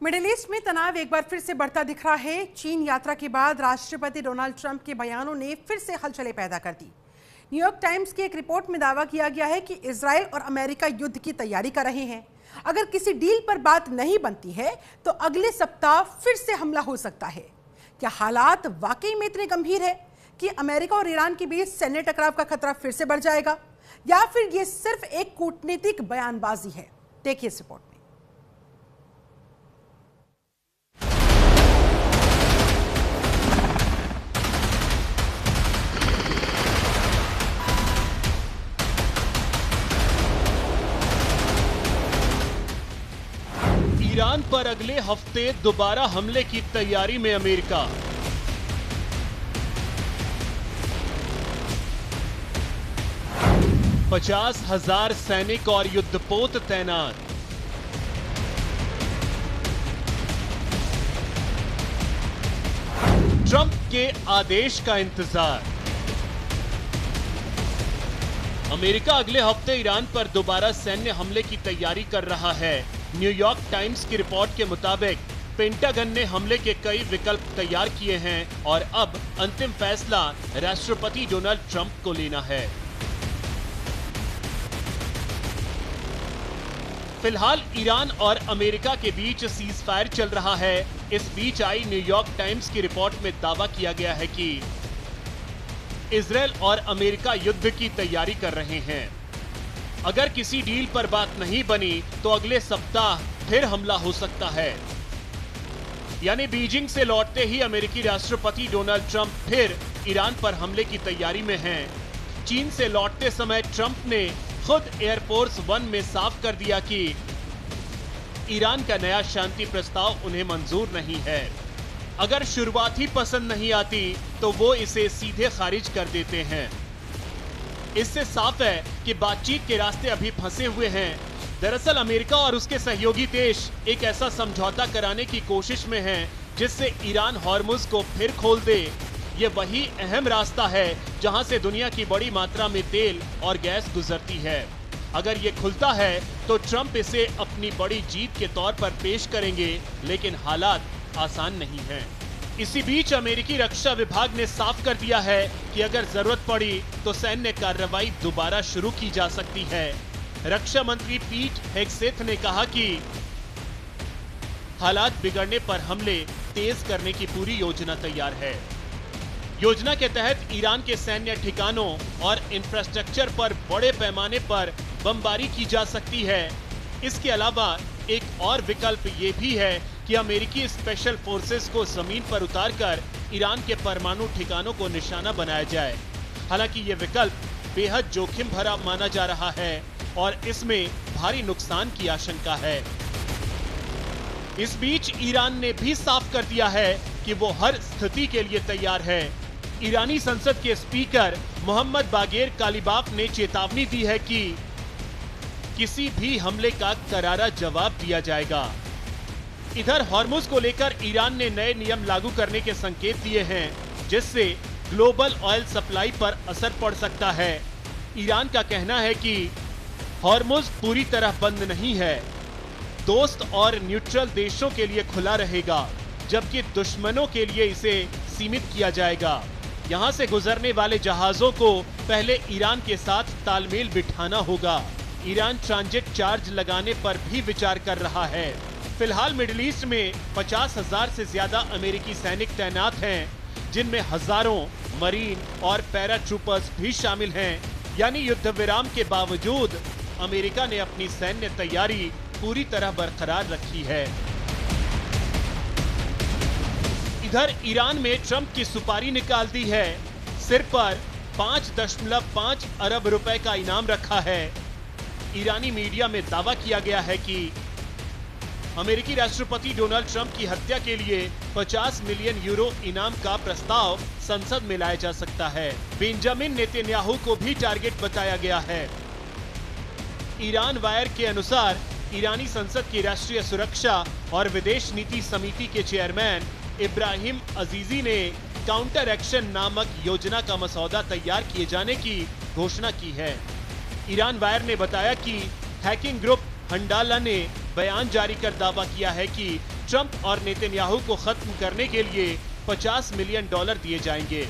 Middle east में तनाव एक बार फिर से बढ़ता दिख रहा है। चीन यात्रा के बाद राष्ट्रपति डोनाल्ड ट्रंप के बयानों ने फिर से हलचलें पैदा कर दी। न्यूयॉर्क टाइम्स की एक रिपोर्ट में दावा किया गया है कि इजराइल और अमेरिका युद्ध की तैयारी कर रहे हैं। अगर किसी डील पर बात नहीं बनती है तो अगले सप्ताह फिर से हमला हो सकता है। क्या हालात वाकई में इतने गंभीर है कि अमेरिका और ईरान के बीच सैन्य टकराव का खतरा फिर से बढ़ जाएगा, या फिर ये सिर्फ एक कूटनीतिक बयानबाजी है? देखिए इस रिपोर्ट में। ईरान पर अगले हफ्ते दोबारा हमले की तैयारी में अमेरिका। पचास 50,000 सैनिक और युद्धपोत तैनात। ट्रंप के आदेश का इंतजार। अमेरिका अगले हफ्ते ईरान पर दोबारा सैन्य हमले की तैयारी कर रहा है। न्यूयॉर्क टाइम्स की रिपोर्ट के मुताबिक पेंटागन ने हमले के कई विकल्प तैयार किए हैं और अब अंतिम फैसला राष्ट्रपति डोनाल्ड ट्रंप को लेना है। फिलहाल ईरान और अमेरिका के बीच सीजफायर चल रहा है। इस बीच आई न्यूयॉर्क टाइम्स की रिपोर्ट में दावा किया गया है कि इजराइल और अमेरिका युद्ध की तैयारी कर रहे हैं। अगर किसी डील पर बात नहीं बनी तो अगले सप्ताह फिर हमला हो सकता है। यानी बीजिंग से लौटते ही अमेरिकी राष्ट्रपति डोनाल्ड ट्रंप फिर ईरान पर हमले की तैयारी में हैं। चीन से लौटते समय ट्रंप ने खुद एयरफोर्स 1 में साफ कर दिया कि ईरान का नया शांति प्रस्ताव उन्हें मंजूर नहीं है। अगर शुरुआत ही पसंद नहीं आती तो वो इसे सीधे खारिज कर देते हैं। इससे साफ है कि बातचीत के रास्ते अभी फंसे हुए हैं। दरअसल अमेरिका और उसके सहयोगी देश एक ऐसा समझौता कराने की कोशिश में हैं जिससे ईरान हॉर्मुज को फिर खोल दे। ये वही अहम रास्ता है जहां से दुनिया की बड़ी मात्रा में तेल और गैस गुजरती है। अगर ये खुलता है तो ट्रंप इसे अपनी बड़ी जीत के तौर पर पेश करेंगे, लेकिन हालात आसान नहीं हैं। इसी बीच अमेरिकी रक्षा विभाग ने साफ कर दिया है कि अगर जरूरत पड़ी तो सैन्य कार्रवाई दोबारा शुरू की जा सकती है। रक्षा मंत्री पीट हेगसेथ ने कहा कि हालात बिगड़ने पर हमले तेज करने की पूरी योजना तैयार है। योजना के तहत ईरान के सैन्य ठिकानों और इंफ्रास्ट्रक्चर पर बड़े पैमाने पर बमबारी की जा सकती है। इसके अलावा एक और विकल्प ये भी है कि अमेरिकी स्पेशल फोर्सेस को जमीन पर उतारकर ईरान के परमाणु ठिकानों को निशाना बनाया जाए। हालांकि ये विकल्प बेहद जोखिम भरा माना जा रहा है और इसमें भारी नुकसान की आशंका है। इस बीच ईरान ने भी साफ कर दिया है कि वो हर स्थिति के लिए तैयार है। ईरानी संसद के स्पीकर मोहम्मद बागेर कालिबाफ ने चेतावनी दी है कि किसी भी हमले का करारा जवाब दिया जाएगा। इधर हॉर्मुज को लेकर ईरान ने नए नियम लागू करने के संकेत दिए हैं, जिससे ग्लोबल ऑयल सप्लाई पर असर पड़ सकता है। ईरान का कहना है कि हॉर्मुज पूरी तरह बंद नहीं है, दोस्त और न्यूट्रल देशों के लिए खुला रहेगा, जबकि दुश्मनों के लिए इसे सीमित किया जाएगा। यहां से गुजरने वाले जहाजों को पहले ईरान के साथ तालमेल बिठाना होगा। ईरान ट्रांजिट चार्ज लगाने पर भी विचार कर रहा है। फिलहाल मिडिल ईस्ट में 50,000 से ज्यादा अमेरिकी सैनिक तैनात हैं, जिनमें हजारों मरीन और पैराट्रूपर्स भी शामिल हैं। यानी युद्ध विराम के बावजूद अमेरिका ने अपनी सैन्य तैयारी पूरी तरह बरकरार रखी है। इधर ईरान में ट्रंप की सुपारी निकाल दी है। सिर पर 5.5 अरब रुपए का इनाम रखा है। ईरानी मीडिया में दावा किया गया है कि अमेरिकी राष्ट्रपति डोनाल्ड ट्रंप की हत्या के लिए 50 मिलियन यूरो इनाम का प्रस्ताव संसद में लाया जा सकता है। बेंजामिन नेतन्याहू को भी टारगेट बताया गया है। ईरान वायर के अनुसार ईरानी संसद की राष्ट्रीय सुरक्षा और विदेश नीति समिति के चेयरमैन इब्राहिम अजीजी ने काउंटर एक्शन नामक योजना का मसौदा तैयार किए जाने की घोषणा की है। ईरान वायर ने बताया कि हैकिंग ग्रुप हंडाला ने बयान जारी कर दावा किया है कि ट्रंप और नेतन्याहू को खत्म करने के लिए $50 मिलियन दिए जाएंगे।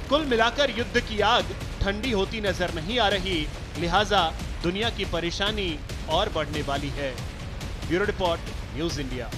कुल मिलाकर युद्ध की आग ठंडी होती नजर नहीं आ रही, लिहाजा दुनिया की परेशानी और बढ़ने वाली है। Bureau report, news India.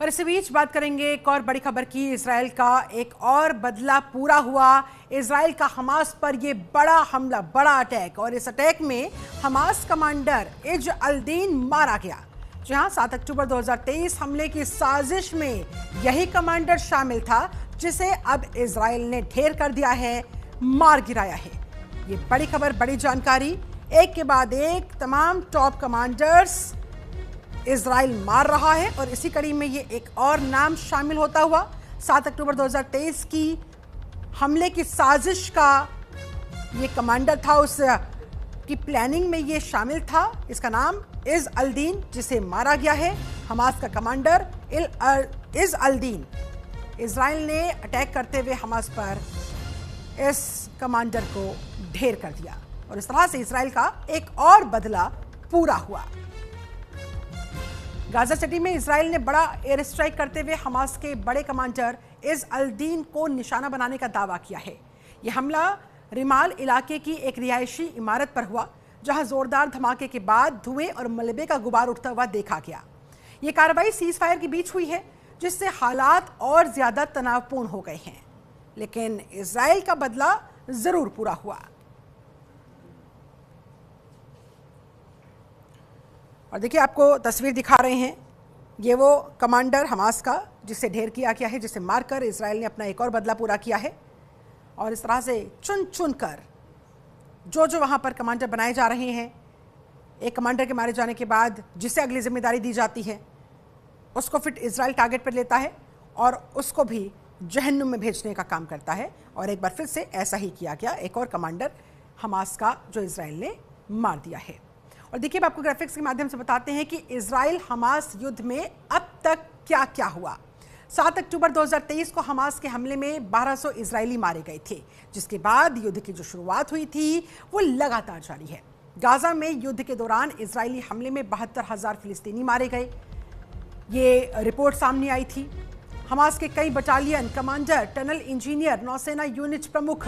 और इसी बीच बात करेंगे एक और बड़ी खबर की। इजराइल का एक और बदला पूरा हुआ। इजराइल का हमास पर यह बड़ा हमला, बड़ा अटैक, और इस अटैक में हमास कमांडर इज अल-दीन मारा गया। जी हां, 7 अक्टूबर 2023 हमले की साजिश में यही कमांडर शामिल था, जिसे अब इजराइल ने ढेर कर दिया है, मार गिराया है। ये बड़ी खबर, बड़ी जानकारी, एक के बाद एक तमाम टॉप कमांडर्स इजराइल मार रहा है। और इसी कड़ी में ये एक और नाम शामिल होता हुआ। 7 अक्टूबर 2023 की हमले की साजिश का ये कमांडर था, उस की प्लानिंग में ये शामिल था। इसका नाम इज अल-दीन, जिसे मारा गया है। हमास का कमांडर इज अल-दीन। इजराइल ने अटैक करते हुए हमास पर इस कमांडर को ढेर कर दिया और इस तरह से इजराइल का एक और बदला पूरा हुआ। गाजा सिटी में इजराइल ने बड़ा एयर स्ट्राइक करते हुए हमास के बड़े कमांडर इज अल-दीन को निशाना बनाने का दावा किया है। यह हमला रिमाल इलाके की एक रिहायशी इमारत पर हुआ, जहां जोरदार धमाके के बाद धुएं और मलबे का गुबार उठता हुआ देखा गया। यह कार्रवाई सीज फायर के बीच हुई है, जिससे हालात और ज्यादा तनावपूर्ण हो गए हैं, लेकिन इजराइल का बदला जरूर पूरा हुआ। और देखिए, आपको तस्वीर दिखा रहे हैं, ये वो कमांडर हमास का जिसे ढेर किया गया है, जिसे मारकर इजराइल ने अपना एक और बदला पूरा किया है। और इस तरह से चुन चुन कर जो वहां पर कमांडर बनाए जा रहे हैं, एक कमांडर के मारे जाने के बाद जिसे अगली जिम्मेदारी दी जाती है, उसको फिर इजराइल टारगेट पर लेता है और उसको भी जहन्नुम में भेजने का काम करता है। और एक बार फिर से ऐसा ही किया गया, एक और कमांडर हमास का जो इजराइल ने मार दिया है। और देखिए, अब आपको ग्राफिक्स के माध्यम से बताते हैं कि इजराइल हमास युद्ध में अब तक क्या क्या हुआ। 7 अक्टूबर 2023 को हमास के हमले में 1200 इजरायली मारे गए थे, जिसके बाद युद्ध की जो शुरुआत हुई थी वो लगातार जारी है। गाजा में युद्ध के दौरान इजरायली हमले में 72,000 फिलिस्तीनी मारे गए, ये रिपोर्ट सामने आई थी। हमास के कई बटालियन कमांडर, टनल इंजीनियर, नौसेना यूनिट प्रमुख।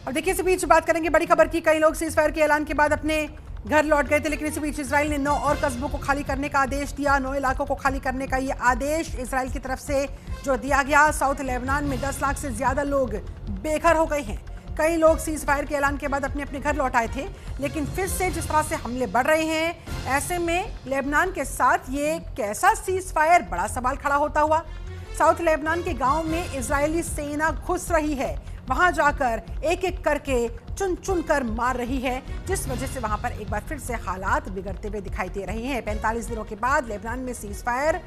और देखिए, इसी बीच बात करेंगे बड़ी खबर की। कई लोग सीज फायर के ऐलान के बाद अपने घर लौट गए थे, लेकिन इसी बीच इजराइल ने 9 और कस्बों को खाली करने का आदेश दिया। 9 इलाकों को खाली करने का ये आदेश इजराइल की तरफ से जो दिया गया। साउथ लेबनान में 10 लाख से ज्यादा लोग बेघर हो गए हैं। कई लोग सीज फायर के ऐलान के बाद अपने अपने घर लौट आए थे, लेकिन फिर से जिस तरह से हमले बढ़ रहे हैं, ऐसे में लेबनान के साथ ये कैसा सीज फायर, बड़ा सवाल खड़ा होता हुआ। साउथ लेबनान के गाँव में इजरायली सेना घुस रही है, वहां जाकर एक एक करके चुन चुन कर मार रही है, जिस वजह से वहां पर एक बार फिर से हालात बिगड़ते हुए दिखाई दे रहे हैं। 45 दिनों के बाद लेबनान में सीज फायर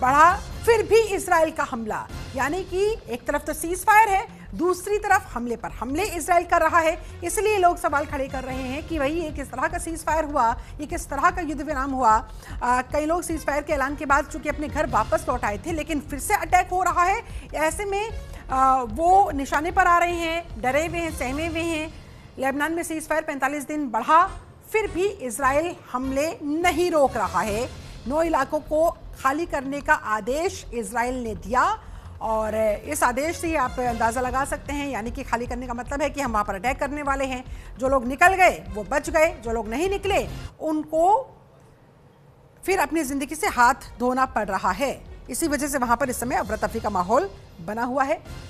बढ़ा, फिर भी इजराइल का हमला, यानी कि एक तरफ तो सीज फायर है, दूसरी तरफ हमले पर हमले इजराइल कर रहा है। इसलिए लोग सवाल खड़े कर रहे हैं कि भाई ये किस तरह का सीज फायर हुआ, ये किस तरह का युद्ध विराम हुआ। कई लोग सीज फायर के ऐलान के बाद चूंकि अपने घर वापस लौट आए थे, लेकिन फिर से अटैक हो रहा है। ऐसे में वो निशाने पर आ रहे हैं, डरे हुए हैं, सहमे हुए हैं। लेबनान में सीज फायर 45 दिन बढ़ा, फिर भी इजराइल हमले नहीं रोक रहा है। 9 इलाकों को खाली करने का आदेश इजराइल ने दिया और इस आदेश से आप अंदाज़ा लगा सकते हैं, यानी कि खाली करने का मतलब है कि हम वहाँ पर अटैक करने वाले हैं। जो लोग निकल गए वो बच गए, जो लोग नहीं निकले उनको फिर अपनी ज़िंदगी से हाथ धोना पड़ रहा है। इसी वजह से वहाँ पर इस समय अफरा-तफरी का माहौल बना हुआ है।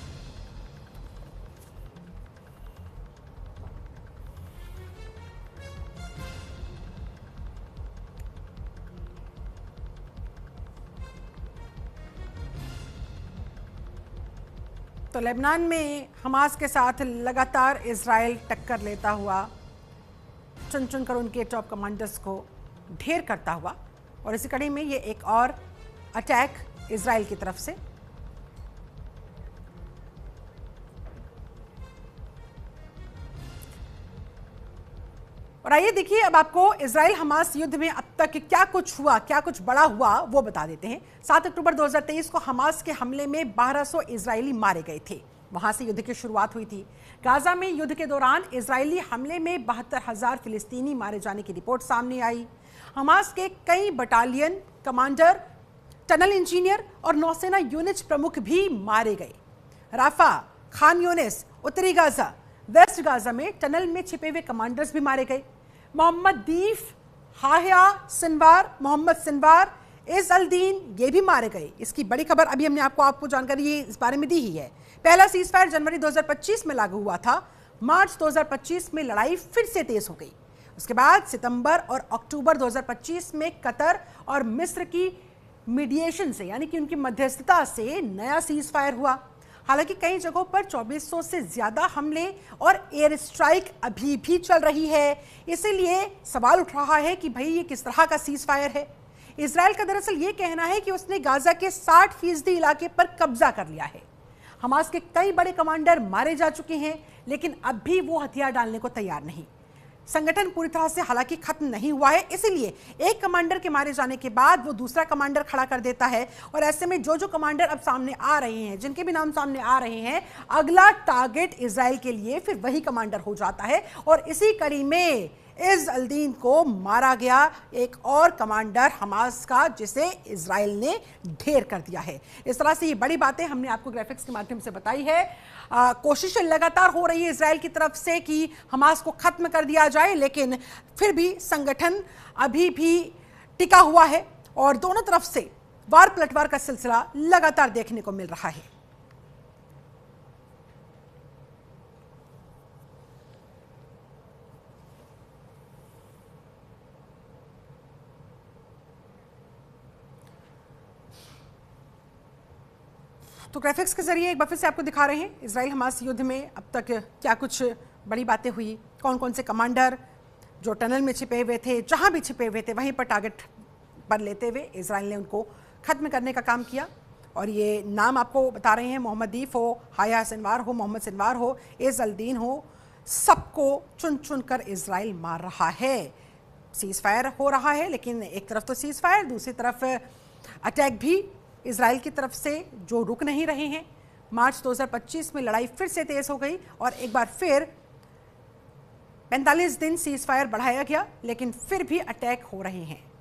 तो लेबनान में हमास के साथ लगातार इजराइल टक्कर लेता हुआ, चुन चुन कर उनके टॉप कमांडर्स को ढेर करता हुआ, और इसी कड़ी में ये एक और अटैक इजराइल की तरफ से। और आइए देखिए, अब आपको इजराइल हमास युद्ध में अब तक क्या कुछ हुआ, क्या कुछ बड़ा हुआ, वो बता देते हैं। 7 अक्टूबर 2023 को हमास के हमले में 1200 इजरायली मारे गए थे, वहां से युद्ध की शुरुआत हुई थी। गाजा में युद्ध के दौरान इजरायली हमले में 72,000 फिलिस्तीनी मारे जाने की रिपोर्ट सामने आई। हमास के कई बटालियन कमांडर, टनल इंजीनियर और नौसेना यूनिट प्रमुख भी मारे गए। राफा, खान यूनिस, उत्तरी गाजा, वेस्ट गाजा में टनल में छिपे हुए कमांडर्स भी मारे गए। मोहम्मद दीफ, हाया सिनवार, मोहम्मद सिनवार, इस अल-दीन ये भी मारे गए। इसकी बड़ी खबर अभी हमने आपको जानकारी इस बारे में दी ही है। पहला सीजफायर जनवरी 2025 में लागू हुआ था। मार्च 2025 में लड़ाई फिर से तेज हो गई। उसके बाद सितंबर और अक्टूबर 2025 में कतर और मिस्र की मीडिएशन से, यानी कि उनकी मध्यस्थता से नया सीजफायर हुआ। हालांकि कई जगहों पर 2400 से ज्यादा हमले और एयर स्ट्राइक अभी भी चल रही है। इसीलिए सवाल उठ रहा है कि भाई ये किस तरह का सीजफायर है। इजराइल का दरअसल ये कहना है कि उसने गाजा के 60% इलाके पर कब्जा कर लिया है। हमास के कई बड़े कमांडर मारे जा चुके हैं, लेकिन अब भी वो हथियार डालने को तैयार नहीं। संगठन पूरी तरह से हालांकि खत्म नहीं हुआ है, इसीलिए एक कमांडर के मारे जाने के बाद वो दूसरा कमांडर खड़ा कर देता है। और ऐसे में जो कमांडर अब सामने आ रहे हैं, जिनके भी नाम सामने आ रहे हैं, अगला टारगेट इजराइल के लिए फिर वही कमांडर हो जाता है। और इसी कड़ी में इस अल-दीन को मारा गया एक और कमांडर हमास का, जिसे इजराइल ने ढेर कर दिया है। इस तरह से ये बड़ी बातें हमने आपको ग्राफिक्स के माध्यम से बताई है। कोशिशें लगातार हो रही है इजराइल की तरफ से कि हमास को खत्म कर दिया जाए, लेकिन फिर भी संगठन अभी भी टिका हुआ है और दोनों तरफ से वार पलटवार का सिलसिला लगातार देखने को मिल रहा है। तो ग्राफिक्स के जरिए एक बार फिर से आपको दिखा रहे हैं इजराइल हमास युद्ध में अब तक क्या कुछ बड़ी बातें हुई, कौन कौन से कमांडर जो टनल में छिपे हुए थे, जहां भी छिपे हुए थे वहीं पर टारगेट पर लेते हुए इजराइल ने उनको खत्म करने का काम किया। और ये नाम आपको बता रहे हैं, मोहम्मद दीफ हो, हाया सिनवार हो, मोहम्मद सिनवार हो, इस अल-दीन हो, सबको चुन चुन कर इजराइल मार रहा है। सीज फायर हो रहा है, लेकिन एक तरफ तो सीज फायर, दूसरी तरफ अटैक भी इजराइल की तरफ से जो रुक नहीं रहे हैं। मार्च 2025 में लड़ाई फिर से तेज हो गई और एक बार फिर 45 दिन सीज फायर बढ़ाया गया, लेकिन फिर भी अटैक हो रहे हैं।